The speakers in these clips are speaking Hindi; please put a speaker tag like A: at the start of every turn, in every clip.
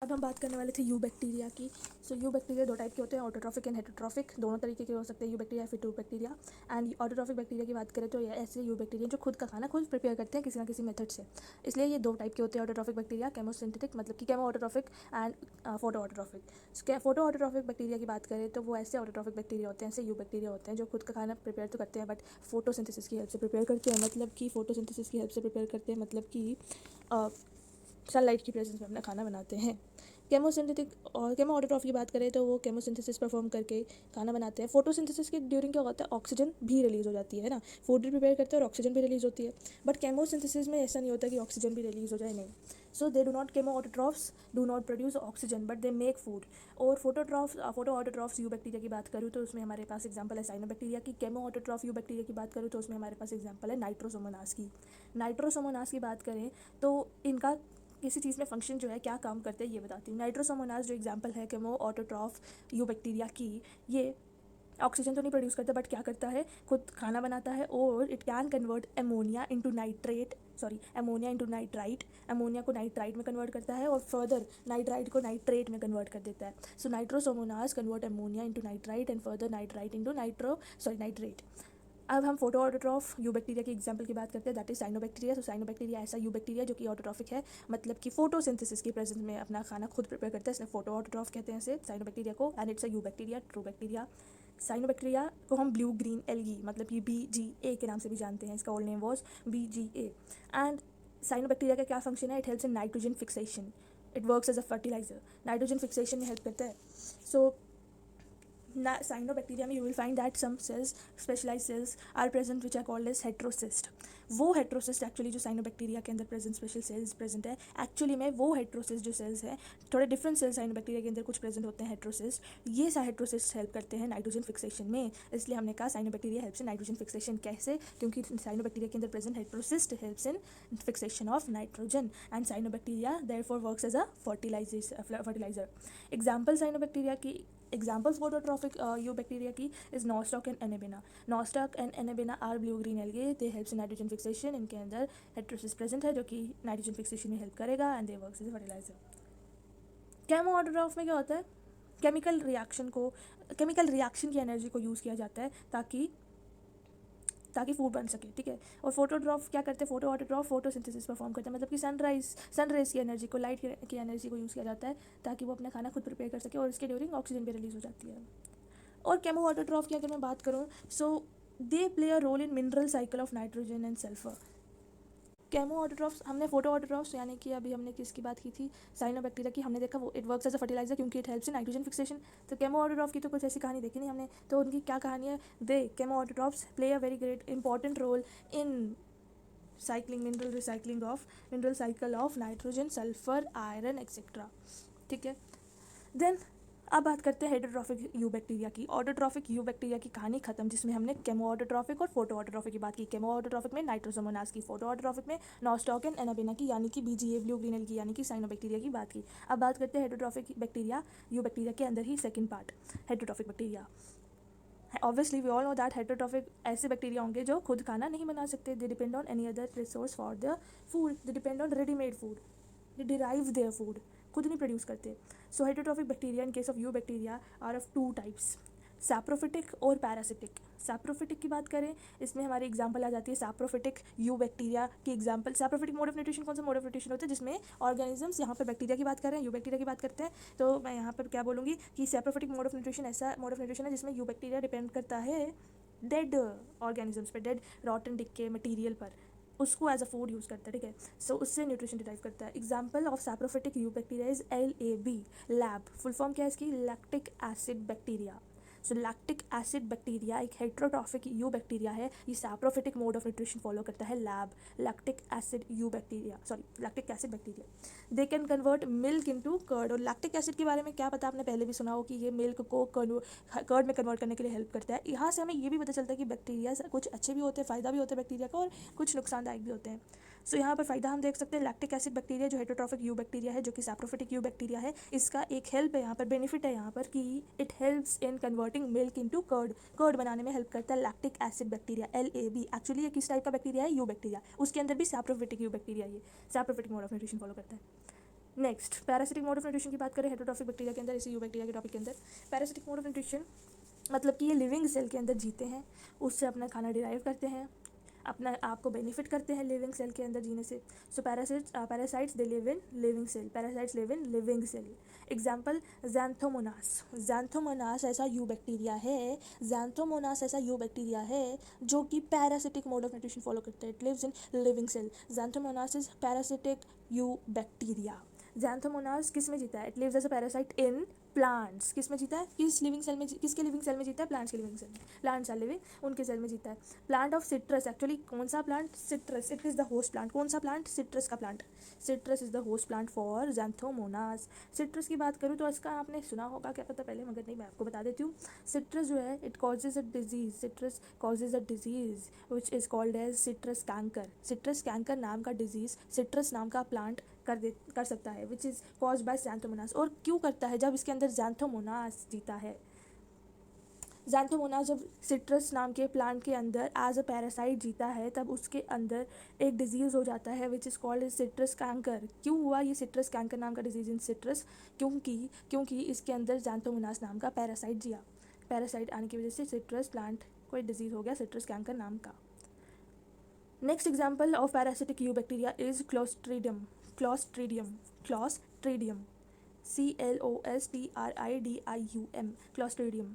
A: अब हम बात करने वाले थे यू बैक्टीरिया की। यू बैक्टीरिया दो टाइप के होते हैं, ऑटोट्रॉफिक एंड हेटरोट्रॉफिक। दोनों तरीके के हो सकते हैं यू बैक्टीरिया फिर true bacteria. And autotrophic bacteria की बात करें तो ये ऐसे यू बैक्टीरिया जो खुद का खाना खुद प्रिपेयर करते हैं किसी ना किसी मेथड से। इसलिए ये दो टाइप के होते हैं ऑटोट्रॉफिक बैक्टीरिया, केमोसिंथेटिक मतलब कि chemo autotrophic and photo autotrophic. Photo autotrophic bacteria की बात करें तो वो ऐसे ऑटोट्रॉफिक बैक्टीरिया होते हैं, ऐसे यू बैक्टीरिया होते हैं जो खुद का खाना प्रिपेयर तो करते हैं बट फोटोसिंथेसिस की हेल्प से प्रिपेयर करते हैं। मतलब कि फोटोसिंथेसिस की हेल्प से प्रिपेयर करते हैं मतलब कि सनलाइट की प्रेजेंस में अपना खाना बनाते हैं। केमोसिंथेटिक और केमो ऑटोट्रॉफी की बात करें तो वो केमोसिंथेसिस परफॉर्म करके खाना बनाते हैं। फोटोसिंथेसिस के ड्यूरिंग क्या होता है, ऑक्सीजन भी रिलीज़ हो जाती है ना, फूड भी प्रिपेयर करते हैं और ऑक्सीजन भी रिलीज़ होती है। बट केमोसिंथेसिस में ऐसा नहीं होता कि ऑक्सीजन भी रिलीज़ हो जाए, नहीं। So they do not, chemoautotrophs do not produce oxygen but they make food. और फोटो ऑटोट्रॉफ्स यू बैक्टीरिया की बात करूँ तो उसमें हमारे पास एग्जाम्पल है साइनोबैक्टीरिया की। केमो ऑटोट्रॉफ यू बैक्टीरिया की बात करूँ तो उसमें हमारे पास एग्जाम्पल है नाइट्रोसोमोनास की। नाइट्रोसोमोनास की बात करें तो इनका किसी चीज़ में फंक्शन जो है, क्या काम करते हैं ये बताती हूँ। नाइट्रोसोमोनास जो एग्जांपल है केमो ऑटोट्रॉफ यू बैक्टीरिया की, ये ऑक्सीजन तो नहीं प्रोड्यूस करता बट क्या करता है, खुद खाना बनाता है और it can convert ammonia into nitrate, sorry ammonia into nitrite. Ammonia को नाइट्राइट में कन्वर्ट करता है और फर्दर नाइट्राइट को नाइट्रेट में कन्वर्ट कर देता है। So nitrosomonas convert ammonia into nitrite and further nitrite into nitrate. अब हम फोटो ऑटोट्रॉफ यू बैक्टीरिया की एग्जांपल की बात करते हैं, दैट इज साइनोबैक्टीरिया। तो साइनोबैक्टीरिया ऐसा यू बैक्टीरिया जो कि ऑटोट्रॉफिक है, मतलब कि फोटोसिंथेसिस की प्रेजेंस में अपना खाना खुद प्रिपेयर करता है, इसलिए फोटो ऑटोट्रॉफ कहते हैं इसे साइनोबैक्टीरिया को। And it's a you bacteria, true bacteria. Cyanobacteria को हम ब्लू ग्रीन एल्गी मतलब कि BGA के नाम से भी जानते हैं, इसका old name was BGA। And cyanobacteria का क्या फंक्शन है, it helps in nitrogen fixation, it works as a fertilizer, nitrogen fixation में हेल्प करता है। सो साइनोबैक्टीरिया में you will find that some cells, specialize cells are present which are called as heterocyst. वो हेट्रोसिस्ट एक्चुअली जो साइनोबैक्टीरिया के अंदर प्रेजेंट स्पेशल सेल्स प्रेजेंट है, एक्चुअली में वो हेट्रोसिस्ट जो सेल्स हैं, थोड़े डिफरेंट सेल्स साइनोबैक्टीरिया के अंदर कुछ प्रेजेंट होते हैं हेट्रोसिस्ट। ये हेट्रोसिस्ट हेल्प करते हैं नाइट्रोजन फिक्सेशन में, इसलिए हमने कहा cyanobacteria helps in nitrogen fixation. कैसे, क्योंकि साइनोबैक्टीरिया के अंदर present heterocyst helps in fixation of nitrogen and cyanobacteria therefore works as a fertiliser. Example cyanobacteria की, examples phototrophic यू बैक्टीरिया की is nostoc and anabaena. Nostoc and anabaena are blue green algae, they helps in nitrogen fixation. इनके अंदर हेट्रोसिस प्रेजेंट है जो कि नाइट्रोजन फिक्सेशन में हेल्प करेगा and they works as fertiliser. Chemo autotroph में क्या होता है, केमिकल रिएक्शन की एनर्जी को यूज़ किया जाता है ताकि फूड बन सके, ठीक है। और फोटोट्रॉफ क्या करते हैं, फोटो ऑटोट्रॉफ फोटोसिंथेसिस परफॉर्म करते हैं, मतलब कि सन रेज की एनर्जी को, लाइट की एनर्जी को यूज़ किया जाता है ताकि वो अपना खाना खुद प्रिपेयर कर सके और इसके ड्यूरिंग ऑक्सीजन भी रिलीज़ हो जाती है। और केमो ऑटोट्रॉफ की अगर मैं बात करूँ, so they play a role in mineral cycle of nitrogen and sulphur. Chemoautotrophs, हमने फोटो ऑटोट्रॉफ्स यानी कि अभी हमने किसकी बात की थी, साइनोबैक्टीरिया की, हमने देखा वो it works as a fertiliser क्योंकि it helps in nitrogen fixation. तो केमो ऑटोट्रॉफ की तो कुछ ऐसी कहानी देखी नहीं हमने, तो उनकी क्या कहानी है, they chemoautotrophs play a very great important role in cycling, mineral cycle of nitrogen, sulphur, iron etcetera, ठीक है। देन अब बात करते हैं हेटरोट्रॉफिक यू बैक्टीरिया की। ऑटोट्रॉफिक यू बैक्टीरिया की कहानी खत्म, जिसमें हमने केमो ऑटोट्रॉफिक और फोटो ऑटोट्रॉफिक की बात की। केमो ऑटोट्रॉफिक में नाइट्रोसोमोनास की, फोटो ऑटोट्रॉफिक में नॉस्टॉक एंड एनाबिना की यानी कि BGA ब्लू ग्रीन एल्गी यानी कि साइनोबैक्टीरिया की बात की। अब बात करते हैं हेटरोट्रॉफिक बैक्टीरिया यू बैक्टीरिया के अंदर ही second part, heterotrophic bacteria. Obviously we all know that heterotrophic ऐसे बैक्टीरिया होंगे जो खुद खाना नहीं बना सकते, they depend on any other resource for the food, they depend on readymade food, they derive their food, खुद नहीं प्रोड्यूस करते। So heterotrophic bacteria in case of eubacteria are of two types, saprophytic और पैरासिटिक। सैप्रोफिटिक की बात करें, इसमें हमारी एग्जांपल आ जाती है सैप्रोफिटिक यू बैक्टीरिया की example. Saprophytic mode of nutrition कौन सा मोड ऑफ न्यूट्रिशन होता है, जिसमें ऑर्गेनिजम्स, यहाँ पर बैक्टीरिया की बात कर रहे हैं, यू बैक्टीरिया की बात करते हैं, तो मैं यहाँ पर क्या बोलूँगी कि सैप्रोफिटिक मोड ऑफ न्यूट्रिशन ऐसा मोड ऑफ न्यूट्रिशन है जिसमें यू बैक्टीरिया डिपेंड करता है डेड ऑर्गेनिजम्स पे, डेड रॉटन डिक्के मटीरियल पर, उसको एज अ फूड यूज़ करता है, ठीक है। सो उससे न्यूट्रिशन डिराइव करता है। Example of saprophytic eubacteria is LAB, lab, full form क्या है इसकी, lactic acid bacteria. So lactic acid bacteria एक हेट्रोट्रॉफिक यू बैक्टीरिया है, ये saprophytic mode of nutrition follow करता है, lab, lactic acid eubacteria, sorry lactic acid bacteria. They can convert milk into curd. और लैक्टिक एसिड के बारे में क्या पता, आपने पहले भी सुना हो कि ये मिल्क को कर्ड में कन्वर्ट करने के लिए हेल्प करता है। यहाँ से हमें ये भी पता चलता है कि बैक्टीरिया कुछ अच्छे भी होते हैं, फ़ायदा भी होता है बैक्टीरिया का, और कुछ नुकसानदायक भी होते हैं। सो यहाँ पर फ़ायदा हम देख सकते हैं, लैक्टिक एसिड बैक्टीरिया जो हेटरोट्रॉफिक यू बैक्टीरिया है, जो कि सैप्रोफिटिक यू बैक्टीरिया है, इसका एक हेल्प है यहाँ पर, बेनिफिट है यहाँ पर कि it helps in converting milk into curd, curd बनाने में हेल्प करता है lactic acid bacteria, LAB। Actually ये किस टाइप का बैक्टीरिया है, यू बैक्टीरिया, उसके अंदर भी सैप्रोफिटिक यू बैक्टीरिया, ये saprophytic mode of nutrition follow करता है। Next parasitic mode of nutrition की बात करें हेटरोट्रॉफिक बैक्टीरिया के अंदर, इसी यू बैक्टीरिया के टॉपिक के अंदर। पैरासिटिक मोड ऑफ न्यूट्रिशन मतलब कि ये लिविंग सेल के अंदर जीते हैं, उससे अपना खाना डिराइव करते हैं, अपना आपको बेनिफिट करते हैं लिविंग सेल के अंदर जीने से। So parasites they live in living cell, parasites live in living cell. Example xanthomonas. Xanthomonas ऐसा यू बैक्टीरिया है, जैंथोमोनास ऐसा यू बैक्टीरिया है जो कि parasitic mode of nutrition follow करता है, it lives in living cell. Xanthomonas is parasitic eubacteria. Xanthomonas किस में जीता है? It lives as a parasite in plants. किस में जीता है? किस लिविंग सेल में? किसके लिविंग सेल में जीता है? प्लांट्स के लिविंग सेल में। प्लांट्स आर लिविंग, उनके सेल में जीता है। प्लांट ऑफ सिट्रस, एक्चुअली कौन सा plant? Citrus, it is the host plant. कौन सा प्लांट? सिट्रस का plant. Citrus is the host plant for Xanthomonas. Citrus की बात करूँ तो इसका आपने सुना होगा, क्या पता पहले, मगर नहीं, मैं आपको बता देती हूँ। सिट्रस जो है it causes a disease, citrus causes a disease which is called as citrus canker. Citrus canker नाम का डिजीज सिट्रस नाम का प्लांट कर सकता है, which is cause by Xanthomonas. और क्यों करता है? जब इसके अंदर जैंथोमोनास जीता है। जैंथोमोनास जब सिट्रस नाम के प्लांट के अंदर एज अ पैरासाइट जीता है, तब उसके अंदर एक डिजीज़ हो जाता है विच इज़ कॉल्ड सिट्रस कैंकर। क्यों हुआ ये सिट्रस कैंकर नाम का डिजीज़ इन सिट्रस? क्योंकि इसके अंदर जैंथोमोनास नाम का पैरासाइट जिया। पैरासाइट आने की वजह से सिट्रस प्लांट को एक डिजीज़ हो गया सिट्रस कैंकर नाम का। Next example of parasitic eubacteria is clostridium. Clostridium, clostridium, CLOSTRIDIUM, Clostridium.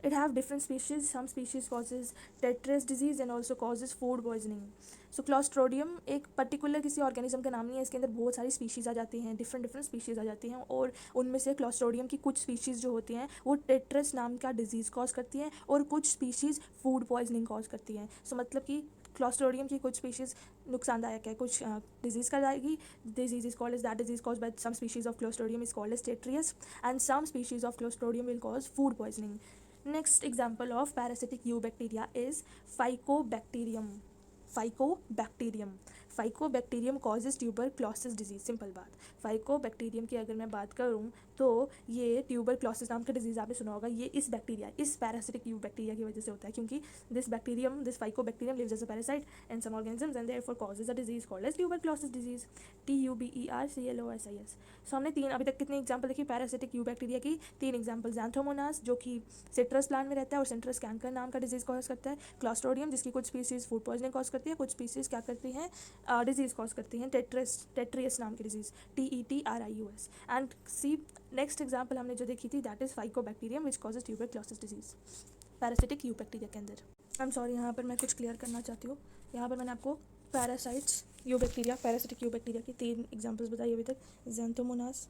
A: It have different species. Some species causes Tetres disease and also causes food poisoning. So Clostridium एक पर्टिकुलर किसी ऑर्गेनिज्म का नाम नहीं है, इसके अंदर बहुत सारी स्पीशीज़ आ जाती हैं, डिफरेंट स्पीशीज़ आ जाती हैं, और उनमें से क्लॉस्ट्रोडियम की कुछ स्पीशीज़ जो होती हैं वो टेट्रस नाम का डिजीज़ कॉज करती हैं, और कुछ स्पीशीज़ फूड पॉइजनिंग कॉज करती हैं। सो मतलब कि क्लॉस्ट्रोडियम की कुछ स्पीशीज़ नुकसानदायक है, कुछ डिजीज़ कर जाएगी। Disease is called as that disease caused by some species of Clostridium is called as Tetraeus, and some species of Clostridium will cause food poisoning. Next example of parasitic eubacteria is Phycobacterium. Phycobacterium. Phycobacterium causes tuberculosis disease. Simple बात। फाइकोबैक्टीरियम की अगर मैं बात करूँ तो ये ट्यूबरक्लोसिस नाम का डिजीज़ आपने सुना होगा, ये इस पैरासिटिक यू बैक्टीरिया की वजह से होता है, क्योंकि this mycobacterium lives as a parasite in some organisms and therefore causes a disease called as tuberculosis disease. TUBERCLOSIS। So हमने अभी तक कितने एग्जाम्पल देखी पैरासिटिक यू बैक्टीरिया की? 3 एग्जाम्पल। जैंथोमोनास जो कि सिट्रस प्लांट में रहता है और सिट्रस कैंकर नाम का डिजीज़ कॉज करता है। क्लॉस्ट्रोडियम जिसकी कुछ स्पीसीज फूड पॉइजनिंग कॉज करती है, कुछ स्पीसीज क्या करती हैं, डिजीज़ कॉज करती हैं, टेट्रियस नाम की disease, TETRIUS। And see next example हमने जो देखी थी that is mycobacterium which causes tuberculosis disease parasitic eubacteria के अंदर। आई एम सॉरी, यहाँ पर मैं कुछ क्लियर करना चाहती हूँ। यहाँ पर मैंने आपको parasites you bacteria, parasitic eubacteria की 3 एग्जाम्पल्स बताई अभी तक। जैंथोमोनास,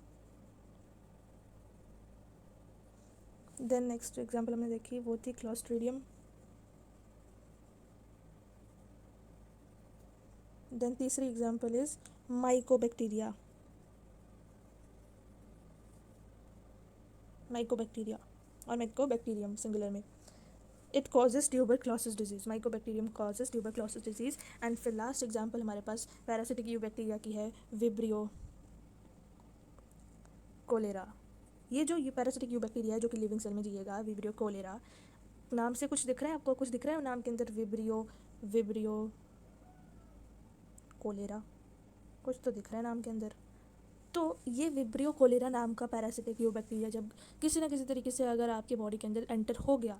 A: देन नेक्स्ट एग्जाम्पल हमने देखी वो थी क्लॉस्ट्रीडियम, देन तीसरी एग्जाम्पल इज माइकोबैक्टीरिया। माइकोबैक्टीरिया और माइकोबैक्टीरियम सिंगुलर में, it causes tuberculosis disease. Mycobacterium causes tuberculosis disease. And फिर लास्ट एग्जाम्पल हमारे पास पैरासिटिक यू बैक्टीरिया की है विब्रियो कोलेरा। ये जो ये पैरासिटिक यू बैक्टीरिया है जो कि लिविंग सेल में जिएगा, विब्रियो कोलेरा, नाम से कुछ दिख रहा है आपको? कुछ दिख रहा है नाम के अंदर? विब्रियो कोलेरा, कुछ तो दिख रहा है नाम के अंदर। तो ये विब्रियो कोलेरा नाम का पैरासिटिक यू बैक्टीरिया जब किसी ना किसी तरीके से अगर आपके बॉडी के अंदर एंटर हो गया,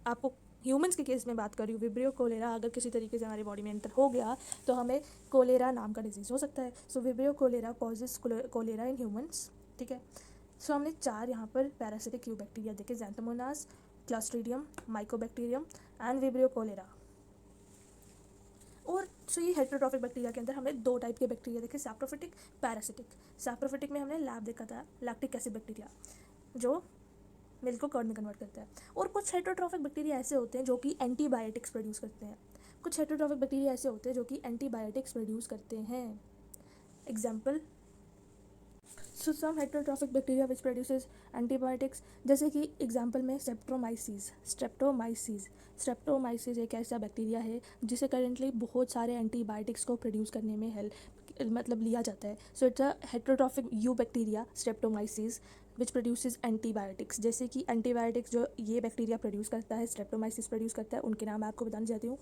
A: आपको ह्यूमंस के केस में बात कर रही हूँ, विब्रियो कोलेरा अगर किसी तरीके से हमारी बॉडी में एंटर हो गया तो हमें कोलेरा नाम का डिजीज़ हो सकता है। So vibrio cholera causes cholera in humans, ठीक है। सो हमने 4 यहाँ पर पैरासिटिक यू बैक्टीरिया देखे, xanthomonas, clostridium, mycobacterium and vibrio cholera. और सो ये हेटरोट्रॉफिक बैक्टीरिया के अंदर हमने 2 टाइप के बैक्टीरिया देखे, सैप्रोफिटिक, पैरासिटिक। सैप्रोफिटिक में हमने लैब देखा था, लैक्टिक एसिड बैक्टीरिया जो मिल्क को कर्ड में कन्वर्ट करता है। और कुछ हेटरोट्रॉफिक बैक्टीरिया ऐसे होते हैं जो कि एंटीबायोटिक्स प्रोड्यूस करते हैं। कुछ हेटरोट्रॉफिक बैक्टीरिया ऐसे होते हैं जो कि एंटीबायोटिक्स प्रोड्यूस करते हैं। Example, so some heterotrophic bacteria which produces antibiotics, जैसे कि एग्जाम्पल में स्ट्रेप्टोमाइसिस एक ऐसा बैक्टीरिया है जिसे करेंटली बहुत सारे एंटीबायोटिक्स को प्रोड्यूस करने में हेल्प लिया जाता है। So it's a heterotrophic you bacteria Streptomyces which produces antibiotics. जैसे कि एंटीबायोटिक्स जो ये बैक्टीरिया प्रोड्यूस करता है, स्ट्रेप्टोमाइसिस प्रोड्यूस करता है, उनके नाम मैं आपको बताना चाहती हूँ।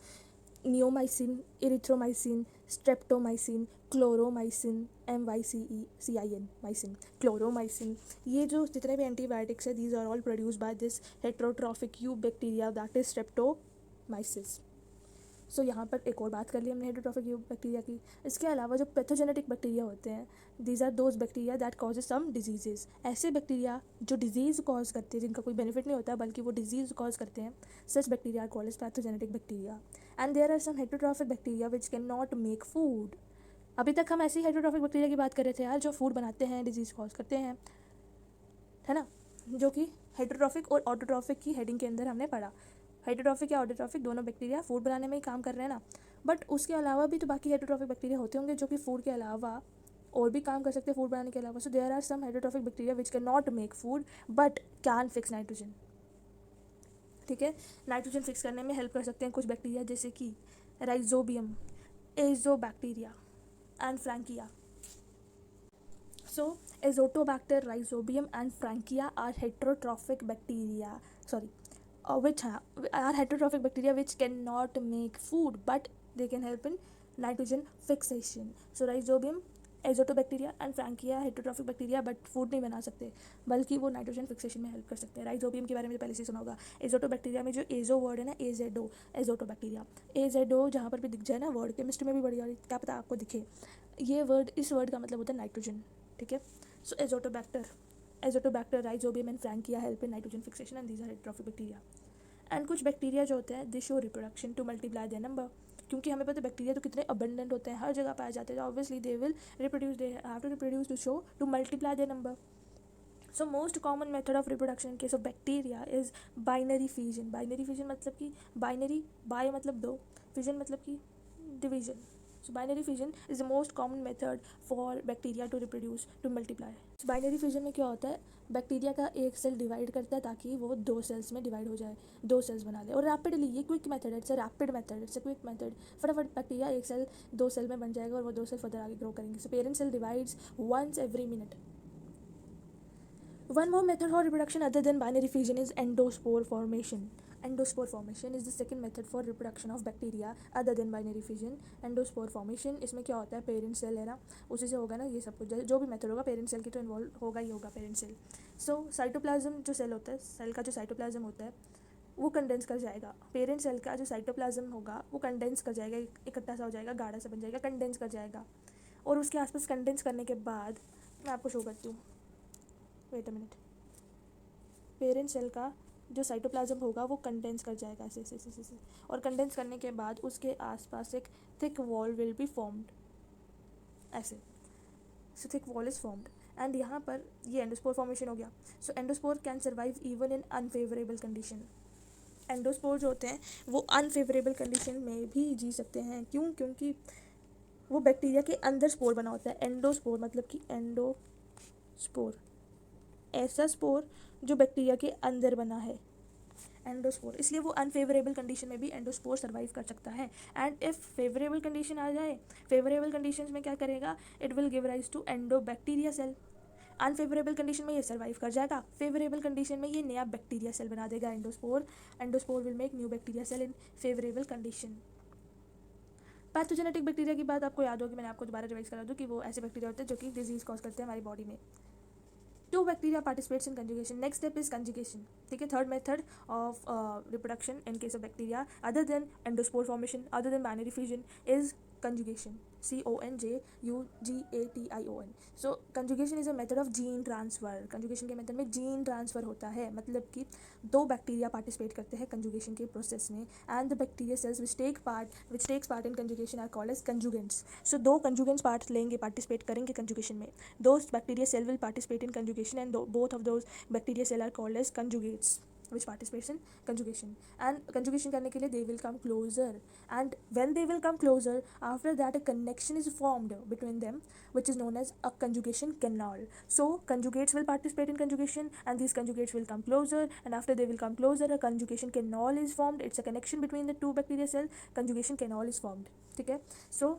A: Neomycin, erythromycin, streptomycin, chloromycin, MYCIN mycin, chloromycin, ये जो जितने भी एंटीबायोटिक्स है these are all produce by this heterotrophic eubacteria that is streptomyces. So यहाँ पर एक और बात कर ली हमने हेट्रोट्रॉफिक यू बैक्टीरिया की. इसके अलावा जो पैथोजेनेटिक बैक्टीरिया होते हैं, these are those bacteria that causes some diseases. ऐसे बैक्टीरिया जो डिजीज़ कॉज करते हैं, जिनका कोई बेनिफिट नहीं होता बल्कि वो डिजीज़ कॉज करते हैं, such bacteria are called as pathogenetic bacteria. And there are some heterotrophic bacteria which can not make food. अभी तक हम ऐसी हेट्रोट्रॉफिक बैक्टीरिया की बात कर रहे थे यार, जो फूड बनाते हैं, डिजीज़ कॉज करते हैं, है ना, जो कि हेट्रोट्रॉफिक और ऑटोट्रॉफिक की हेडिंग के अंदर हमने पढ़ा. हेट्रोट्रॉफिक या ऑटोट्रॉफिक दोनों बैक्टीरिया फूड बनाने में ही काम कर रहे हैं ना, बट उसके अलावा भी तो बाकी हेट्रोट्रॉफिक बैक्टीरिया होते होंगे जो कि फूड के अलावा और भी काम कर सकते हैं फूड बनाने के अलावा. So there are some heterotrophic bacteria which can not make food but can fix nitrogen. ठीक है, नाइट्रोजन फिक्स करने में हेल्प कर सकते हैं कुछ बैक्टीरिया, जैसे कि rhizobium, azotobacter and frankia. So, Azotobacter, Rhizobium and Frankia are heterotrophic bacteria, sorry, which are heterotrophic bacteria which cannot make food but they can help in nitrogen fixation. So, Rhizobium, Azotobacteria and Frankia heterotrophic bacteria but food नहीं बना सकते बल्कि वो नाइट्रोजन फिक्सेशन में हेल्प कर सकते हैं. राइजोबियम के बारे में तो पहले से सुना होगा. एजोटोबैक्टीरिया में जो एजो वर्ड है ना, एजेडो, एजोटोबैक्टीरिया, एजेडो जहाँ पर भी दिख जाए ना वर्ड, केमिस्ट्री में भी बढ़िया, क्या पता आपको दिखे ये वर्ड, इस वर्ड का मतलब होता है नाइट्रोजन. ठीक है, so azotobacter, rhizobium and frankia help in nitrogen fixation and these are heterotrophic bacteria. And कुछ बैक्टीरिया जो होते हैं they show reproduction to multiply their number. क्योंकि हमें पता है बैक्टीरिया तो कितने अबंडेंट होते हैं, हर जगह पाए जाते हैं, obviously they will reproduce, they have to reproduce to show to multiply their number. So most common method of reproduction in case of bacteria is binary fission. Binary fission मतलब कि बाइनरी, बाय मतलब दो, फिजन मतलब कि division. So binary fission is the most common method for bacteria to reproduce, to multiply. So binary fission में क्या होता है, बैक्टीरिया का एक सेल डिवाइड करता है ताकि वो दो सेल्स में डिवाइड हो जाए, दो सेल्स बना ले. और रैपिडली, ये क्विक मेथड है, it's a rapid method, it's a quick method. फटाफट बैक्टीरिया एक सेल दो सेल में बन जाएगा और वो दो सेल फर्दर आगे ग्रो करेंगे. So parent cell divides once every minute. One more method for reproduction other than binary fission is endospore formation. Endospore formation is the second method for reproduction of bacteria other than binary fission. Endospore formation, इसमें क्या होता है, पेरेंट सेल है ना, उसी से होगा ना ये सब कुछ, जो भी मेथड होगा पेरेंट सेल की तो इन्वॉल्व होगा ही होगा पेरेंट सेल. सो साइटोप्लाज्म जो सेल होता है, सेल का जो साइटोप्लाज्म होता है वो कंडेंस कर जाएगा. पेरेंट सेल का जो साइटोप्लाज्म होगा वो कंडेंस कर जाएगा, इकट्ठा सा हो जाएगा, गाढ़ा सा बन जाएगा, कंडेंस कर जाएगा. और उसके आसपास कंडेंस करने के बाद मैं आपको शो करती हूँ, wait a minute. Parent cell का जो साइटोप्लाज्म होगा वो कंडेंस कर जाएगा ऐसे ऐसे ऐसे ऐसे, और कंडेंस करने के बाद उसके आसपास एक thick wall will be formed ऐसे. So thick wall is formed and यहाँ पर ये एंडोस्पोर फॉर्मेशन हो गया. So endospore can survive even in unfavourable condition. Endospore जो होते हैं वो अनफेवरेबल कंडीशन में भी जी सकते हैं. क्यों? क्योंकि वो बैक्टीरिया के अंदर स्पोर बना होता है. एंडोस्पोर मतलब कि एंडोस्पोर, ऐसा स्पोर जो बैक्टीरिया के अंदर बना है, एंडोस्पोर. इसलिए वो अनफेवरेबल कंडीशन में भी एंडोस्पोर सर्वाइव कर सकता है. एंड इफ फेवरेबल कंडीशन आ जाए, फेवरेबल कंडीशन में क्या करेगा, it will give rise to endobacteria cell. Unfavourable condition में ये सर्वाइव कर जाएगा, फेवरेबल कंडीशन में ये नया बैक्टीरिया सेल बना देगा endospore. Endospore will make new bacteria cell in favourable condition. Pathogenetic bacteria की बात आपको याद होगी, मैंने आपको दोबारा रिवाइज करा दूँ कि वो ऐसे बैक्टीरिया होते हैं जो कि डिजीज कॉज करते हैं हमारी बॉडी में. Two bacteria participates in conjugation. Next step is conjugation. ठीक है, third method of reproduction in case of bacteria other than endospore formation, other than binary fission, is conjugation. CONJUGATION. So conjugation is a method of gene transfer. conjugation के मेथड में जीन ट्रांसफ़र होता है, मतलब कि दो बैक्टीरिया पार्टिसिपेट करते हैं कंजुगेशन के प्रोसेस में, and the bacteria cells which takes part in conjugation are called as conjugants. So दो कंजुगेंट्स पार्ट लेंगे, पार्टिसिपेट करेंगे कंजुगेशन में. Those bacteria cell will participate in conjugation and both of those bacteria cell are called as conjugates which participates in conjugation. And conjugation करने के लिए they will come closer, and when they will come closer, after that a connection is formed between them which is known as a conjugation canal. So conjugates will participate in conjugation and these conjugates will come closer, and after they will come closer a conjugation canal is formed. It's a connection between the two bacteria cell. Conjugation canal is formed. ठीक है. So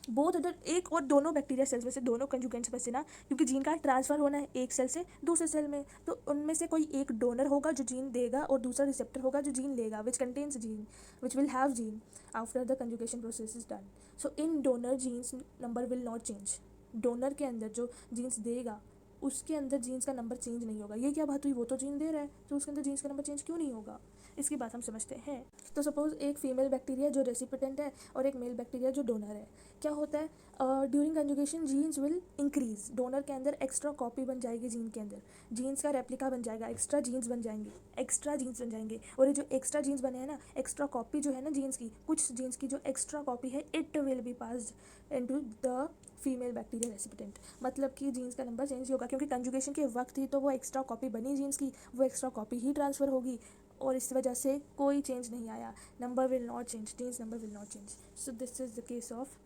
A: बोथ अदर, एक और दोनों बैक्टीरिया सेल्स में से दोनों कंजुगेंट्स में से ना, क्योंकि जीन का ट्रांसफ़र होना है एक सेल से दूसरे सेल में, तो उनमें से कोई एक डोनर होगा जो जीन देगा और दूसरा रिसेप्टर होगा जो जीन लेगा, which contains gene, which will have gene after the conjugation process is done. So in donor genes number will not change. Donor के अंदर जो जीन्स देगा उसके अंदर जीन्स का नंबर चेंज नहीं होगा. ये क्या बात हुई, वो तो जीन दे रहा है तो उसके अंदर जीन्स का नंबर चेंज क्यों नहीं होगा, इसकी बात हम समझते हैं. तो सपोज एक फीमेल बैक्टीरिया जो रेसिपिटेंट है और एक मेल बैक्टीरिया जो डोनर है. क्या होता है, during conjugation genes will increase. Donor के अंदर एक्स्ट्रा कॉपी बन जाएगी जीन के अंदर, जीन्स का रेप्लिका बन जाएगा, एक्स्ट्रा जीन्स बन जाएंगे, एक्स्ट्रा जीन्स बन जाएंगे. और ये जो एक्स्ट्रा जीन्स बने हैं ना, एक्स्ट्रा कॉपी जो है ना जीन्स की, कुछ जीन्स की जो एक्स्ट्रा कॉपी है, it will be passed into the female bacteria recipient. मतलब कि जीन्स का नंबर चेंज होगा क्योंकि कंजुगेशन के वक्त ही तो वो एक्स्ट्रा कॉपी बनी जीन्स की, वो एक्स्ट्रा कॉपी ही ट्रांसफ़र होगी और इस वजह से कोई चेंज नहीं आया. Number will not change, genes number will not change. So this is the case of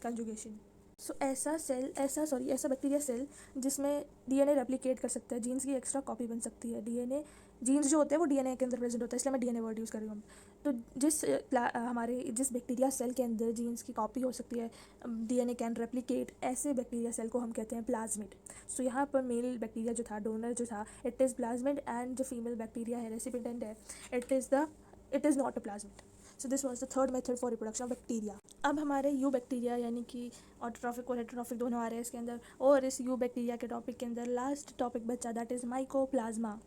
A: conjugation. So ऐसा बैक्टीरिया सेल जिसमें डीएनए रेप्लिकेट कर सकता है, जीन्स की एक्स्ट्रा कॉपी बन सकती है. डीएनए जीन्स जो होते हैं वो डीएनए के अंदर प्रेजेंट होता है, इसलिए मैं डीएनए वर्ड यूज़ कर रही हूँ. तो जिस बैक्टीरिया सेल के अंदर जीन्स की कॉपी हो सकती है, डीएनए कैन रेप्लिकेट, ऐसे बैक्टीरिया सेल को हम कहते हैं प्लाज्मिड. सो यहाँ पर मेल बैक्टीरिया जो था, डोनर जो था, इट इज़ प्लाज्मिड, एंड जो फीमेल बैक्टीरिया है, रेसिपिटेंट है, it is not a plasmid. So this was the third method for reproduction of bacteria. अब हमारे यू बैक्टीरिया यानी कि ऑटोट्रॉफिक और हेटेरोट्रॉफिक दोनों आ रहे हैं इसके अंदर, और इस यू बैक्टीरिया के टॉपिक के अंदर लास्ट टॉपिक बचा, that is mycoplasma.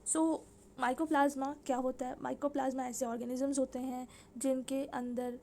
A: So mycoplasma क्या होता है, माइकोप्लाज्मा ऐसे ऑर्गेनिजम्स होते हैं जिनके अंदर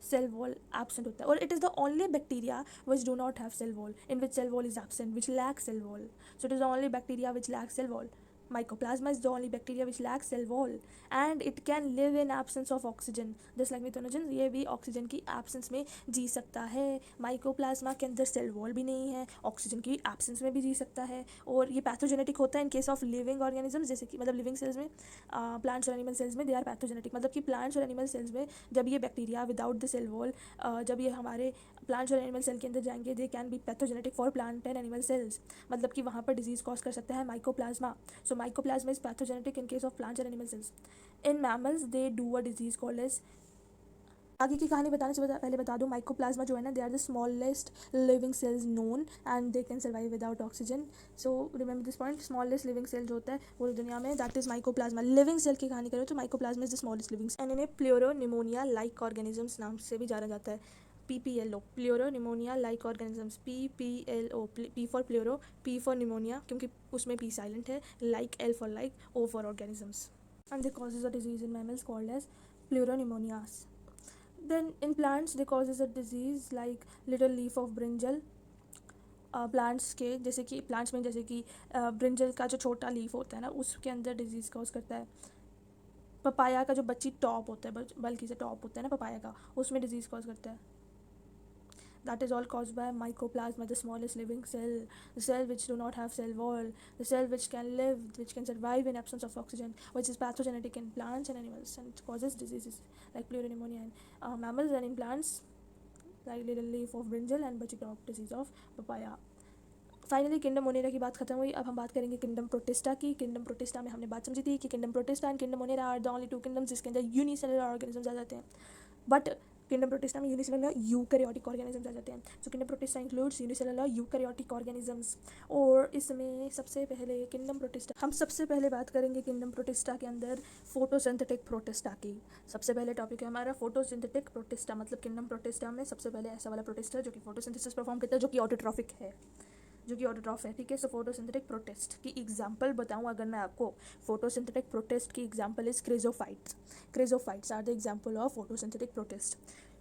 A: cell wall absent होता है, और it is the only bacteria which do not have cell wall, in which cell wall is absent, which lacks cell wall. So it is the only bacteria which lacks cell wall. Mycoplasma is the only bacteria which lacks cell wall, and it can live in absence of oxygen, just like methanogen. ये भी ऑक्सीजन की absence में जी सकता है. माइकोप्लाज्मा के अंदर सेल वॉल भी नहीं है, ऑक्सीजन की absence में भी जी सकता है, और ये पैथोजेनेटिक होता है इन केस ऑफ लिविंग ऑर्गेनिजम्स, जैसे कि मतलब लिविंग सेल्स में, प्लांट्स और एनिमल सेल्स में दे आर पैथोजेनेटिक. मतलब कि प्लांट्स और एनिमल सेल्स में जब ये bacteria without the cell wall, जब ये हमारे प्लांट्स और एनिमल सेल के अंदर जाएंगे, they can be pathogenetic for plant and animal cells. मतलब कि वहाँ पर डिजीज कॉज कर सकता है mycoplasma. So mycoplasma is pathogenetic in case of plants and animal cells. In mammals they do a disease called as, आगे की कहानी बताने से पहले बता दूं, माइकोप्लाज्मा जो है ना, they are the smallest living cells known and they can survive without oxygen. So remember this point, smallest living cell जो होता है पूरी दुनिया में, that is mycoplasma. Living cell की कहानी करें तो mycoplasma is the smallest living, and इन्हें प्लेरोनिमोनिया लाइक ऑर्गेनिजम्स नाम से भी जाना जाता है. PPLO, pleuropneumonia like organisms. PPLO, P for pleuro, P for pneumonia क्योंकि उसमें P साइलेंट है, like L for like, O for organisms. And they causes a disease in mammals called as pleuropneumonias. Then in plants they causes a disease like little leaf of brinjal. Plants के जैसे कि प्लांट्स में जैसे कि ब्रिंजल का जो छोटा लीफ होता है ना, उसके अंदर डिजीज़ कॉज करता है. पपाया का जो बच्ची टॉप होता है, बल्कि से टॉप होता है ना पपाया का, उसमें डिजीज़ कॉज करता है. That is all caused by mycoplasma, the smallest living cell, the cell which do not have cell wall, the cell which can live, which can survive in absence of oxygen, which is pathogenic in plants and animals and causes diseases like pleuropneumonia in mammals, and in plants like little leaf of brinjal and butchy top disease of papaya. Finally kingdom Monera की बात खत्म हुई. अब हम बात करेंगे किंगडम प्रोटिस्टा की. किंगडम प्रोटिस्टा में हमने बात समझी थी कि kingdom Protista and kingdom Monera are the only two kingdoms जिसके अंदर यूनिसेलुलर ऑर्गेनिजम्स आ जाते हैं. बट किंगडम प्रोटिस्टा में यूनिसेलुलर यूकैरियोटिक ऑर्गेनिजम्स आ जाते हैं. So kingdom Protista includes unicellular eukaryotic organisms. और इसमें सबसे पहले किंगडम प्रोटिस्टा, हम सबसे पहले बात करेंगे किंगडम प्रोटिस्टा के अंदर फोटोसिंथेटिक प्रोटिस्टा की. सबसे पहले टॉपिक है हमारा फोटोसिंथेटिक प्रोटिस्टा. मतलब किंगडम प्रोटिस्टा में सबसे पहले ऐसा वाला प्रोटिस्टा जो कि फोटोसिंथेसिस परफॉर्म करता है, जो कि ऑटोट्रॉफिक है, जो कि ऑटोट्रॉफ है. ठीक है. सो फोटोसिंथेटिक प्रोटिस्ट की एग्जांपल बताऊं अगर मैं आपको, फोटोसिंथेटिक प्रोटिस्ट की example is chrysophytes. Chrysophytes are the example of photosynthetic protist.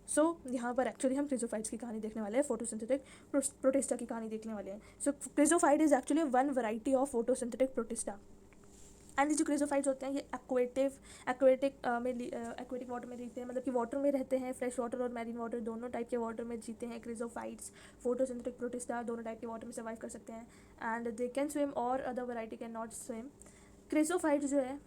A: So यहाँ पर एक्चुअली हम क्रिजोफाइट्स की कहानी देखने वाले हैं, फोटोसिंथेटिक प्रोटिस्टा की कहानी देखने वाले हैं. So chrysophyte is actually one variety of photosynthetic protista. And ये जो क्रिजोफाइट्स होते हैं ये एक्वेटिक वाटर में रहते हैं, मतलब कि वाटर में रहते हैं, फ्रेश वाटर और मैरीन वाटर दोनों टाइप के वाटर में जीते हैं क्रिजोफाइट्स. फोटोसिंथेटिक प्रोटिस्टा दोनों टाइप के वाटर में सर्वाइव कर सकते हैं एंड दे कैन स्विम और other variety can not swim. Chrysophytes जो है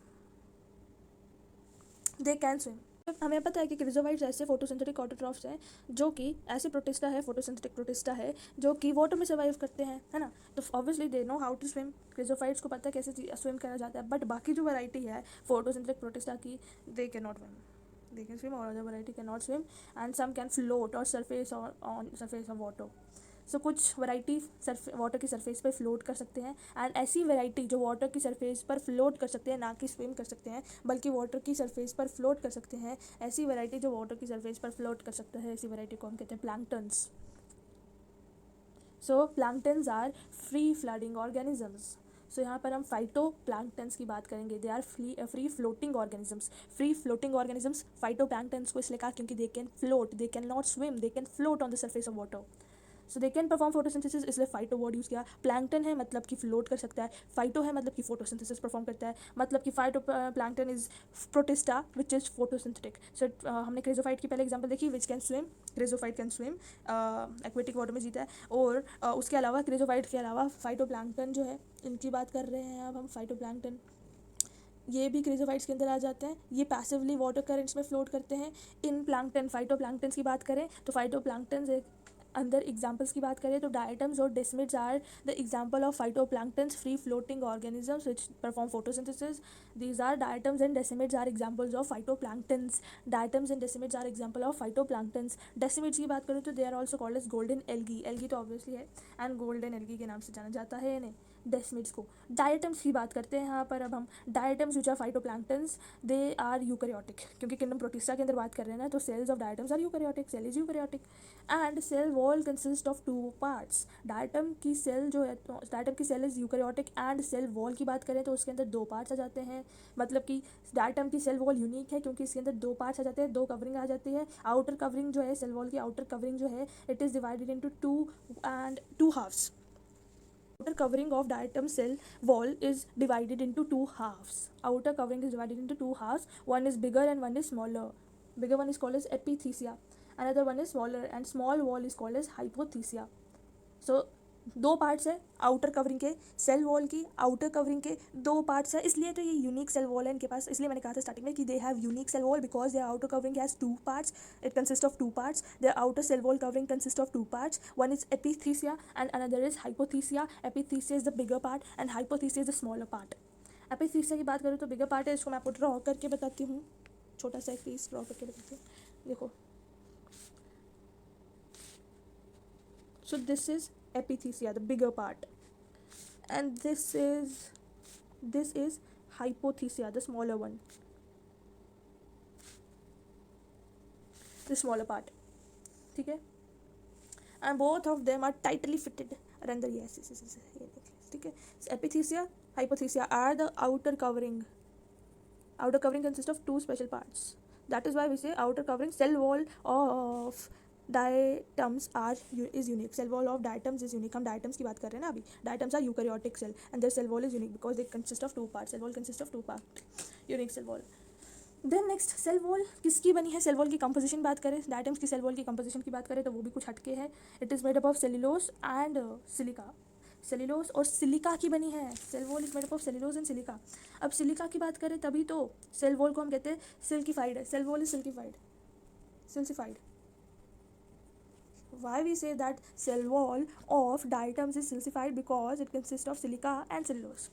A: दे कैन स्विम. हमें पता है कि क्रिजोफाइट्स ऐसे फोटोसिंथेटिक ऑटोट्रॉफ्स हैं जो कि ऐसे प्रोटिस्टा है, फोटोसिंथेटिक प्रोटिस्टा है जो कि वाटर में सर्वाइव करते हैं, है ना. तो obviously they know how to swim. Chrysophytes को पता है कैसे स्विम करा जाता है. बट बाकी जो वैरायटी है फोटोसिंथेटिक प्रोटिस्टा की, दे can not swim, they can swim, or other variety cannot swim, and some can float or surface or on surface of water. सो कुछ वैरायटी वाटर की सरफेस पर फ्लोट कर सकते हैं, एंड ऐसी वैरायटी जो वाटर की सरफेस पर फ्लोट कर सकते हैं, ना कि स्विम कर सकते हैं बल्कि वाटर की सरफेस पर फ्लोट कर सकते हैं, ऐसी वैरायटी जो वाटर की सरफेस पर फ्लोट कर सकते हैं, ऐसी वैरायटी को हम कहते हैं planktons. So planktons are free floating organisms. So यहाँ पर हम फाइटो प्लैंक्टन्स की बात करेंगे. They are free floating organisms. Free floating organisms phytoplanktons को इसलिए कहा क्योंकि they can float, they can not swim, they can float on the surface of water. So they can perform photosynthesis, इसलिए फाइटो वर्ड यूज़ किया. प्लैंक्टन है मतलब कि फ्लोट कर सकता है, फाइटो है मतलब कि फोटोसिंथेसिस परफॉर्म करता है, मतलब कि phytoplankton is protista which is photosynthetic. So हमने क्रेजोफाइट की पहले एग्जांपल देखी, which can swim. Chrysophyte can swim, aquatic water में जीता है. और उसके अलावा क्रेजोफाइट के अलावा फाइटो प्लैंक्टन जो है, इनकी बात कर रहे हैं अब हम. फाइटो प्लैंक्टन ये भी क्रेजोफाइट्स के अंदर आ जाते हैं. ये पैसिवली वाटर करेंट्स में फ्लोट करते हैं. इन प्लैंक्टन फाइटो प्लैंक्टन्स की बात करें तो फाइटो प्लैंक्टन्स एक अंदर एग्जाम्पल्स की बात करें तो डायटम्स और desmids are the example of phytoplanktons free floating organisms which perform photosynthesis. These are diatoms and desmids are examples of phytoplanktons. Diatoms and desmids are example of phytoplanktons. Desmids की बात करें तो they are also called as golden algae. Algae तो ऑब्वियसली है, एंड गोल्डन एल्गी के नाम से जाना जाता है इन्हें, डेस्मिड्स को. डायटम्स की बात करते हैं यहाँ पर अब हम. Diatoms which are phytoplanktons, they are eukaryotic. क्योंकि किंगडम प्रोटिस्टा के अंदर बात कर रहे हैं ना, तो cells of diatoms are eukaryotic. Cell is eukaryotic and cell wall consist of 2 parts. Diatom की सेल जो है, तो डायटम की cell is eukaryotic, and cell wall की बात करें तो उसके अंदर 2 पार्ट्स आ जाते हैं. मतलब कि डायटम की सेल वॉल यूनिक है क्योंकि इसके अंदर 2 पार्ट्स आ जाते हैं, 2 कवरिंग आ जाती है. आउटर कवरिंग जो है, सेल वॉल की आउटर कवरिंग जो है, it is divided into 2 halves. Outer covering of diatom cell wall is divided into 2 halves. Outer covering is divided into 2 halves. One is bigger and one is smaller. Bigger one is called as epithecia. Another one is smaller, and small wall is called as hypothecia. So 2 parts है आउटर कवरिंग के, सेल वॉल की आउटर कवरिंग के 2 पार्ट्स है, इसलिए तो ये यूनिक सेल वॉल है इनके पास. इसलिए मैंने कहा था स्टार्टिंग में कि they have unique cell wall because their outer covering has 2 parts. It consist of 2 parts. Their outer cell wall covering consist of 2 parts. One is epitheca and another is hypotheca. Epitheca is the bigger part and hypotheca is the smaller part. Epitheca की बात करूँ तो बिगर पार्ट है, इसको मैं आपको ड्रॉ करके बताती हूँ. छोटा सा एक पीस ड्रॉ करके बताती हूँ. देखो, so this is epithecia, the bigger part, and this is hypothecia, the smaller one, the smaller part. ठीक है, and both of them are tightly fitted under. Yes, ठीक है. Epithecia, hypothecia are the outer covering. Outer covering consists of 2 special parts. That is why we say outer covering cell wall of diatoms is unique. Cell wall of diatoms is unique. हम डायटम्स की बात कर रहे हैं ना अभी. Diatoms are eukaryotic cell and their cell wall is unique because they consist of 2 part. Cell wall consist of 2 part, unique cell wall. Then next, cell wall किसकी बनी है. सेल वॉल की कंपोजिशन बात करें, डायटम्स की सेल वॉल की कंपोजिशन की बात करें तो वो भी कुछ हटके है. It is made up of cellulose and silica. Cellulose और सिलिका की बनी है. Cell wall is made up of cellulose and silica. अब सिलिका की बात करें तभी तो सेल वॉल को हम कहते हैं सिल्किफाइड है. Cell wall is silicified. Why we say that cell wall of diatoms is silicified? Because it consists of silica and cellulose.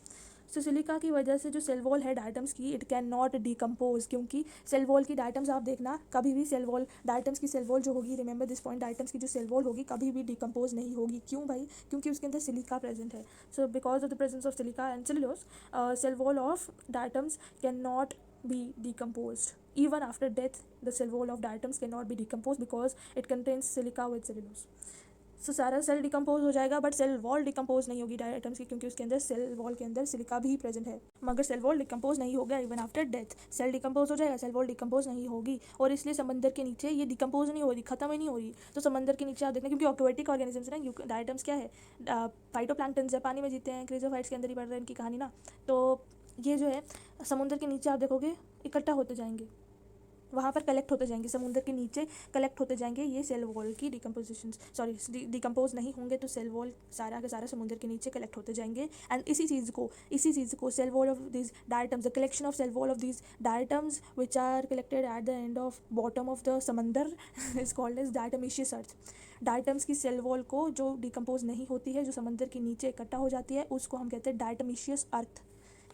A: So silica की वजह से जो सेल वॉल है डायटम्स की, इट कैन नॉट डिकम्पोज. क्योंकि सेल वॉल की डायटम्स आप देखना कभी भी सेल वॉल, डायटम्स की सेल वॉल जो होगी, रिमेंबर दिस पॉइंट, डायटम्स की जो सेल वॉल होगी कभी भी डिकम्पोज नहीं होगी. क्यों भाई? क्योंकि उसके अंदर सिलिका प्रेजेंट है. So because of the presence of silica and cellulose, cell wall of diatoms can not be decomposed. Even after death, the cell wall of diatoms cannot be decomposed because it contains silica with cellulose. So सारा सेल डिकम्पोज हो जाएगा बट सेल वॉल डिकम्पोज नहीं होगी डायटम्स की, क्योंकि उसके अंदर सेल वॉल के अंदर सिलिका भी प्रेजेंट है. मगर सेल वॉल डिकम्पोज नहीं होगा. Even after death cell decompose हो जाएगा, सेल वॉल डिकम्पोज नहीं होगी. और इसलिए समंदर के नीचे ये डिकम्पोज नहीं हो रही, खत्म ही नहीं हो रही. तो समंदर के नीचे आप देखना, क्योंकि एक्वेटिक ऑर्गेनिजम्स है ना, डायटम्स क्या है, फाइटोप्लैंक्टन्स है, पानी में जीते हैं. क्रेजोफाइट्स के अंदर ही पढ़ रहे हैं इनकी कहानी ना. तो ये जो है समुद्र के नीचे आप देखोगे इकट्ठा होते जाएंगे, वहाँ पर कलेक्ट होते जाएंगे, समुद्र के नीचे कलेक्ट होते जाएंगे. ये सेल वॉल की डिकम्पोज नहीं होंगे तो सेल वॉल सारा का सारा समुद्र के नीचे कलेक्ट होते जाएंगे. एंड इसी चीज़ को cell wall of this diatoms, the collection of cell wall of this diatoms which are collected at the end of bottom of the समंदर is called as diatomaceous earth. Diatoms की सेल वॉल को जो डिकम्पोज नहीं होती है, जो समंदर के नीचे इकट्ठा हो जाती है, उसको हम कहते हैं डायटमेशियस अर्थ.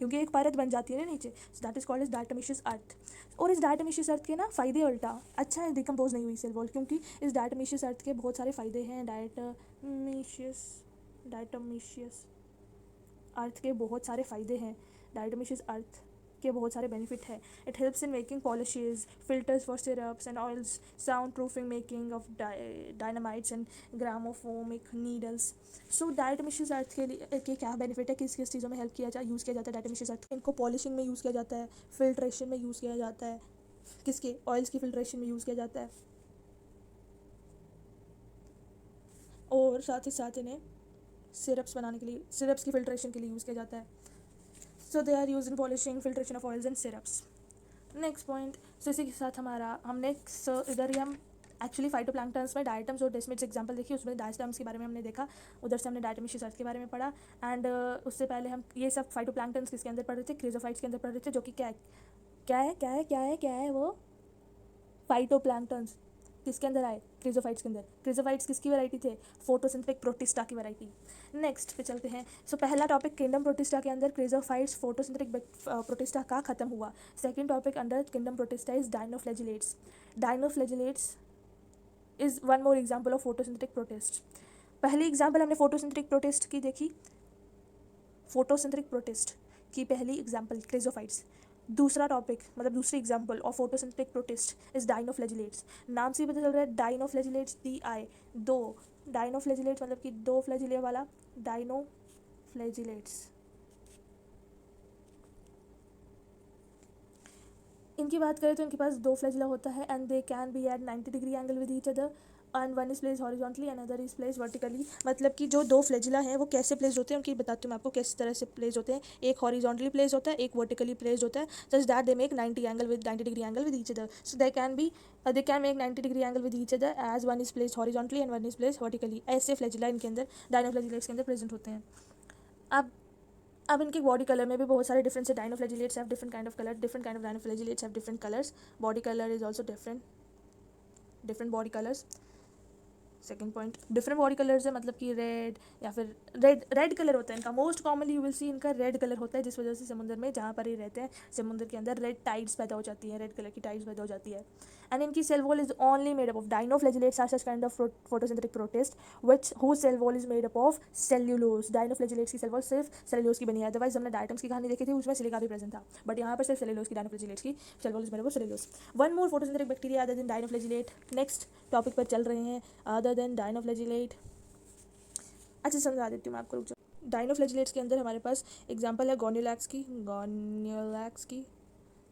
A: क्योंकि एक परत बन जाती है ना नीचे, so that is called is diatomaceous earth. और इस डायटोमिशियस अर्थ के ना फ़ायदे उल्टा अच्छा है डिकम्पोज नहीं हुई सेल वॉल, क्योंकि इस डायटोमिशियस अर्थ के बहुत सारे फ़ायदे हैं। डायटोमिशियस अर्थ के बहुत सारे फ़ायदे हैं। डायटोमिशियस अर्थ के बहुत सारे बेनिफिट है। It helps in making polishes, filters for syrups and oils, sound proofing, making of dynamites and gramophone needles. So diatomaceous earth के क्या बेनिफिट है, किस किस चीज़ों में हेल्प किया यूज़ किया जाता है डायटोमिशियस अर्थ। इनको पॉलिशिंग में यूज़ किया जाता है, फिल्ट्रेशन में यूज़ किया जाता है, किसके ऑयल्स की फिल्ट्रेशन में यूज़ किया जाता है, और साथ ही साथ इन्हें सिरप्स बनाने के लिए, सिरप्स की फिल्ट्रेशन के लिए यूज़ किया जाता है। So they are use in polishing, filtration of oils and syrups. Next point, so इसी के साथ हमारा हमने इधर ही हम एक्चुअली फाइटोप्लैंक्टन्स में डायटम्स और डेस्मिड्स एग्जांपल देखी, उसमें डायटम्स के बारे में हमने देखा, उधर से हमने डायटोमिशियस अर्थ के बारे में पढ़ा। एंड उससे पहले हम ये सब फाइटोप्लैंक्टन्स किसके अंदर पढ़ रहे थे, क्रिजोफाइट्स के अंदर पढ़ रहे थे, जो कि क्या है वो फाइटोप्लैंक्टन्स किसके अंदर आए, क्रिजोफाइट्स के अंदर। क्रिजोफाइट्स किसकी वैरायटी थे, फोटोसिंथेटिक प्रोटिस्टा की वैरायटी। नेक्स्ट पे चलते हैं। सो पहला टॉपिक किंगडम प्रोटिस्टा के अंदर क्रिजोफाइट्स फोटोसिंथेटिक प्रोटिस्टा का खत्म हुआ। Second topic under kingdom protista is dinoflagellates. Dinoflagellates is one more example of photosynthetic protist. पहली एग्जाम्पल हमने फोटोसिंथेटिक प्रोटिस्ट की देखी, फोटोसिंथेटिक प्रोटिस्ट की पहली एग्जाम्पल क्रिजोफाइट्स। दूसरा टॉपिक मतलब दूसरी example of photosynthetic protist is dinoflagellates. नाम से ही पता चल रहा है डायनोफ्लैजिलेट्स, दो डायनोफ्लैजिलेट्स मतलब कि दो फ्लैजिलिया वाला डायनोफ्लैजिलेट्स। इनकी बात करें तो इनके पास दो फ्लैजिला होता है and they can be at 90 degree angle with each other and one is place horizontally and other is place vertically. मतलब कि जो दो फ्लैजिला हैं वो कैसे प्लेस होते हैं, उनकी बताती हूँ मैं आपको किस तरह से प्लेस होते हैं। एक हॉरिजॉन्टली प्लेस होता है, एक वर्टिकली प्लेस होता है, such that they make 90 degree angle with each other. So they can make 90 degree angle with each other as one is place horizontally and one is place vertically. ऐसे फ्लैजिला इनके अंदर डायनोफ्लैजिलेट्स के अंदर प्रेजेंट होते हैं। अब इनके बॉडी कलर में भी बहुत सारे डिफरेंस है। Dinoflagellates have different kind of colour, different kind of dinoflagellates have different colours, body colour is also different body colours. Second point, different body colours है मतलब कि रेड या फिर रेड कलर होता है इनका, most commonly you will see इनका रेड कलर होता है, जिस वजह से समुद्र में जहाँ पर ये रहते हैं समुद्र के अंदर रेड टाइड्स पैदा हो जाती हैं, रेड कलर की टाइड्स पैदा हो जाती है। एंड इनकी cell wall is only made up of dinoflagellates are such kind of photosynthetic protist which whose cell wall is made up of cellulose. Dinoflagellates की सेल वॉल सिर्फ सेल्यूलोज की बनी है। अदरवाइज हमने डायटम्स की कहानी देखी थी, उसमें सिलिका भी प्रेजेंट था, बट यहाँ पर सिर्फ सेल्यूलोज की डायनोफ्लैजिलेट्स की cell wall is made up of cellulose. One more photosynthetic bacteria other than dinoflagellate. Next topic पर चल रहे हैं, अदर देन डायनोफ्लैजिलेट। अच्छा समझा देती हूँ मैं आपको, रुक जाओ। डायनोफ्लैजिलेट्स के अंदर हमारे पास एग्जांपल है गोनियोलैक्स की,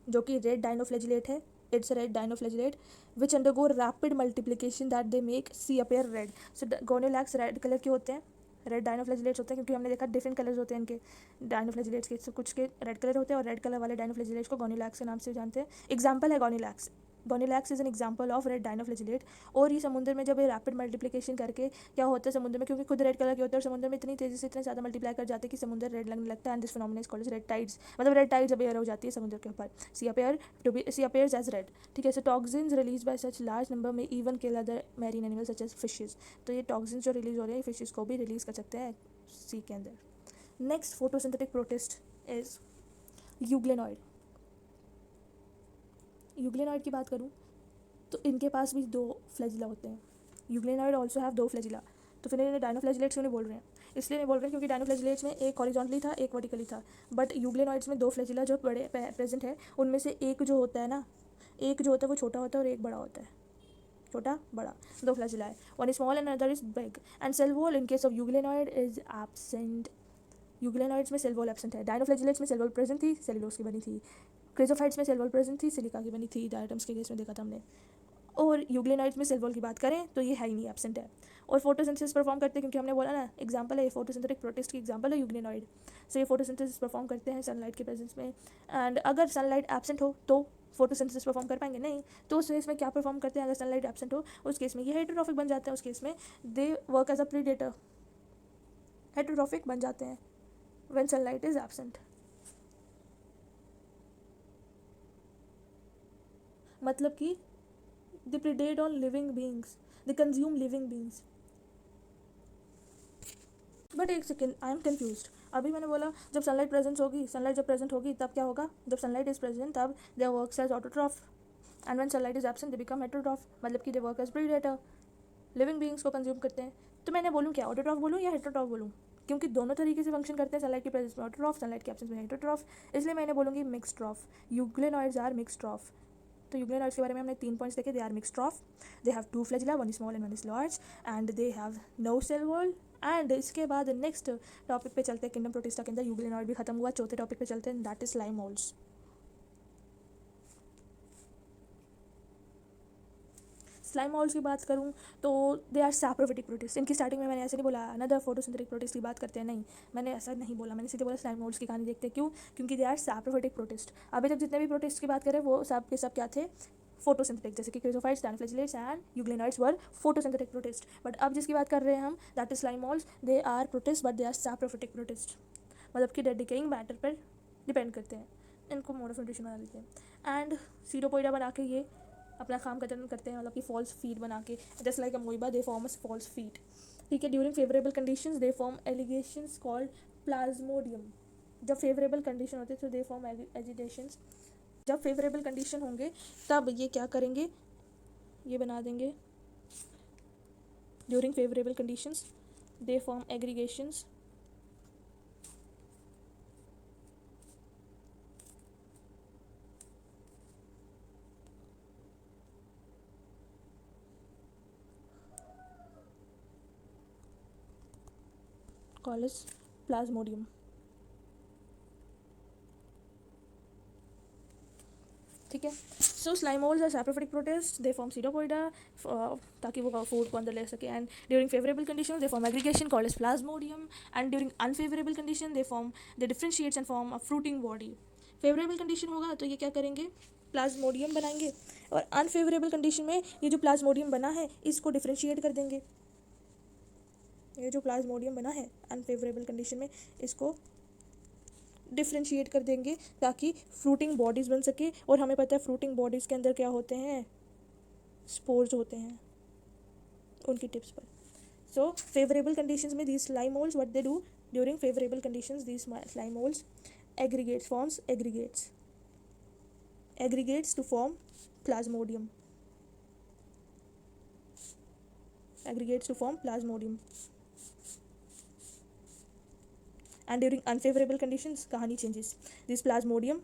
A: जो कि रेड डायनोफ्लैजिलेट है। It's red dinoflagellate which undergo rapid multiplication that they make sea appear red. So gonyaulax red colour के होते हैं, रेड डायनोफ्लैजिलेट्स होते हैं, क्योंकि हमने देखा डिफरेंट कलर्स होते हैं इनके डायनोफ्लैजिलेट्स के। कुछ के रेड कलर होते हैं और रेड कलर वाले डायनोफ्लैजिलेट्स को गोनियोलैक्स के नाम से जानते हैं। एग्जाम्पल है gonyaulax. Gonyaulax is an example of red dinoflagellate. और ये समुद्र में जब ये रैपिड मल्टीप्लिकेशन करके क्या होता है समुद्र में, क्योंकि खुद रेड कलर के होते हैं और समुद्र में इतनी तेजी से इतने ज़्यादा मल्टीप्लाई कर जाते हैं कि समुद्र रेड लगने लगता है। And this phenomena is called red tides, मतलब रेड टाइड्स अपेयर हो जाती है समुद्र के ऊपर, सी अपीयर्स एज रेड। ठीक है, so toxins release by such large number में even kill other marine animal such as fishes. तो ये टॉक्सिन्स जो रिलीज हो रहे हैं फिशेज को भी रिलीज कर सकते हैं सी के अंदर। Next photosynthetic protist is euglenoid. Euglenoid की बात करूँ तो इनके पास भी दो फ्लैजिला होते हैं। यूग्लेनॉइड ऑल्सो हैव दो फ्लैजिला। तो फिर इन्हें डायनोफ्लैजिलेट्स क्यों नहीं बोल रहे हैं, इसलिए नहीं बोल रहे हैं क्योंकि डायनोफ्लैजिलेट्स में एक हॉरिजॉन्टली था एक वर्टिकली था, बट यूग्लेनॉइड्स में दो फ्लैजिला जो बड़े प्रेजेंट है, उनमें से एक जो होता है ना, एक जो होता है वो छोटा होता है और एक बड़ा होता है, छोटा बड़ा दो फ्लैजिला है, one is small and other is big. And cell wall in case of euglenoid is absent. Euglenoids में सेल वॉल एब्सेंट है। डायनोफ्लैजिलेट्स में सेल वॉल प्रेजेंट थी, सेल्यूलोज की बनी थी। क्रिजोफाइट्स में सेल वॉल प्रेजेंट थी, सिलिका की बनी थी, डायटम्स के केस में देखा था हमने। और यूग्लेनॉइड्स में सेल वॉल की बात करें तो ये है ही नहीं, एब्सेंट है। और फोटोसिंथेसिस परफॉर्म करते हैं, क्योंकि हमने बोला ना एग्जांपल है ये फोटोसिंथेटिक प्रोटिस्ट की एग्जांपल है यूग्लेनॉइड। सो ये फोटोसिंथेसिस परफॉर्म करते हैं सनलाइट के प्रेजेंस में। एंड अगर सनलाइट एब्सेंट हो तो फोटोसिंथेसिस परफॉर्म कर पाएंगे नहीं, तो उस केस में क्या परफॉर्म करते हैं, अगर सनलाइट एब्सेंट हो उस केस में ये हेटेरोट्रॉफिक बन जाते हैं, उस केस में they work as a predator, heterotrophic बन जाते हैं व्हेन सनलाइट इज एब्सेंट। मतलब कि they predate on living beings, they consume living beings। But एक सेकेंड, आई एम कन्फ्यूज्ड। अभी मैंने बोला जब सनलाइट प्रेजेंट होगी, सनलाइट जब प्रेजेंट होगी तब क्या होगा, जब सनलाइट इज प्रेजेंट तब they works as autotroph, and when sunlight is absent they become heterotroph, मतलब कि they work as predator, living beings को कंज्यूम करते हैं। तो मैंने बोलूँ क्या, ऑटोट्रॉफ बोलूँ या हेटरोट्रॉफ बोलूँ, क्योंकि दोनों तरीके से फंक्शन करते हैं, सनलाइट की प्रेजेंस में ऑटोट्रॉफ, सनलाइट की एब्सेंस में हेटरोट्रॉफ, इसलिए मैंने बोलूँगी mixed troph. Euglenoids are mixed troph. तो यूग्लेनॉइड्स के बारे में हमने 3 पॉइंट्स देखे, they are mixed troph, they have 2 flagella, one small and one is large, and they have no cell wall. And इसके बाद नेक्स्ट टॉपिक पे चलते हैं, किंगडम प्रोटिस्टा के अंदर यूग्लेनॉइड भी खत्म हुआ, चौथे टॉपिक पे चलते हैं, that is slime moulds. Slime moulds की बात करूँ तो दे आर सैप्रोफिटिक प्रोटिस्ट। इनकी स्टार्टिंग में मैंने ऐसे नहीं बोला अनदर फोटोसिंथेटिक प्रोटिस्ट की बात करते हैं, नहीं, मैंने ऐसा नहीं बोला, मैंने सीधे बोला स्लाइम मोल्ड्स की कहानी देखते हैं। क्यों? क्योंकि दे आर सैप्रोफिटिक प्रोटिस्ट। अभी तक जितने भी प्रोटिस्ट की बात करें वो सब के सब क्या थे, फोटोसिंथेटिक, जैसे कि chrysophytes, dinoflagellates and euglenoids were photosynthetic protist. But अब जिसकी बात कर रहे हैं हम, that is slime moulds, they are protist but they are saprophytic protist, मतलब कि डेड डिकेइंग मैटर पर डिपेंड करते हैं, इनको मोड ऑफ न्यूट्रिशन बना देते हैं। एंड सीडोपोइडा बना के ये अपना काम खत्म करते हैं, मतलब कि फॉल्स फीड बना के, just like amoeba they form a false feet. ठीक है, during favourable conditions they form aggregations called plasmodium. जब फेवरेबल कंडीशन होते हैं तो दे फॉर्म एजिटेशंस, जब फेवरेबल कंडीशन होंगे तब ये क्या करेंगे, ये बना देंगे, during favourable conditions they form aggregations called as plasmodium. ठीक है, so slime moulds are saprophytic protist, they form pseudopodia ताकि वो फूड को अंदर ले सके, and during favourable condition they form aggregation called as plasmodium, and during unfavourable condition they form they differentiates and form a fruiting body. Favourable condition होगा तो ये क्या करेंगे, प्लाज्मोडियम बनाएंगे, और अनफेवरेबल कंडीशन में ये जो प्लाज्मोडियम बना है इसको डिफरेंशिएट कर देंगे, ये जो प्लाज्मोडियम बना है अनफेवरेबल कंडीशन में इसको डिफ्रेंशिएट कर देंगे ताकि फ्रूटिंग बॉडीज़ बन सके। और हमें पता है फ्रूटिंग बॉडीज़ के अंदर क्या होते हैं, स्पोर्स होते हैं उनकी टिप्स पर। सो फेवरेबल कंडीशंस में these slime molds what they do, during favorable conditions these slime molds forms aggregates to form plasmodium, and during unfavorable conditions kahani changes, this plasmodium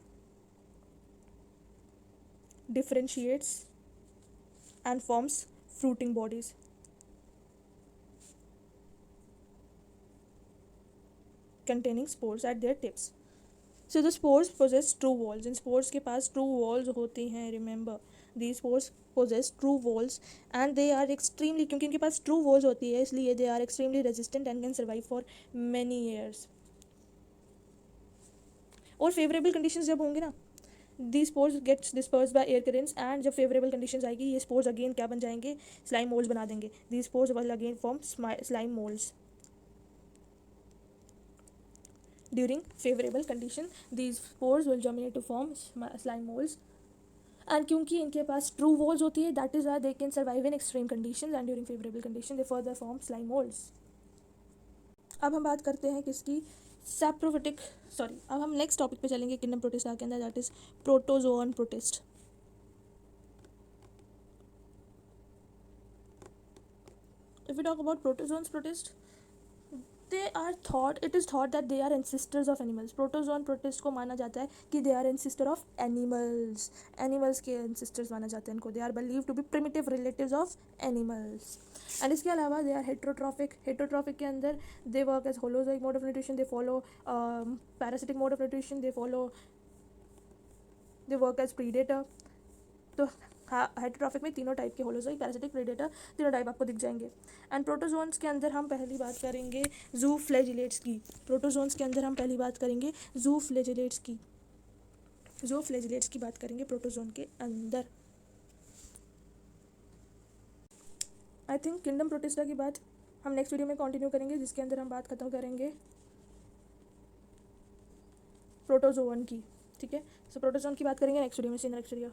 A: differentiates and forms fruiting bodies containing spores at their tips. So the spores possess true walls. In spores के पास true walls होती हैं, remember these spores possess true walls and they are extremely, क्योंकि इनके पास true walls होती है इसलिए they are extremely resistant and can survive for many years. और favorable conditions जब होंगे ना, these spores gets dispersed by air currents, and जब favorable conditions आएगी ये spores again क्या बन जाएंगे, slime molds बना देंगे. These spores will again form slime molds. During favorable condition these spores will germinate to form slime molds, and क्योंकि इनके पास true walls होती है that is why they can survive in extreme conditions, and during favorable condition they further form slime molds. अब हम बात करते हैं किसकी, सैप्रोफिटिक, सॉरी, अब हम नेक्स्ट टॉपिक पे चलेंगे किंगडम प्रोटिस्टा के अंदर, that is protozoan protist. If we talk about protozoans protist, it is thought that they are ancestors of animals. Protozoan protist को माना जाता है कि they are ancestor of animals के एंसिस्टर्स माना जाता है इनको. They are believe to be primitive relatives of animals. And इसके अलावा दे आर हेट्रोट्रॉफिक के अंदर they work as holozoic mode of nutrition, they follow parasitic mode of nutrition, they work as predator. तो हेट्रोट्रॉफिक में तीनों टाइप के होलोजोइक, पैरासिटिक, प्रेडेटर, तीनों टाइप आपको दिख जाएंगे. एंड प्रोटोजोन्स के अंदर हम पहली बात करेंगे जू फ्लैजिलेट्स की. बात करेंगे प्रोटोजोन के अंदर. आई थिंक किंगडम प्रोटिस्टा की बात हम नेक्स्ट वीडियो में कंटिन्यू करेंगे, जिसके अंदर हम बात खत्म करेंगे प्रोटोजोन की. ठीक है, सो प्रोटोजोन की बात करेंगे नेक्स्ट वीडियो में.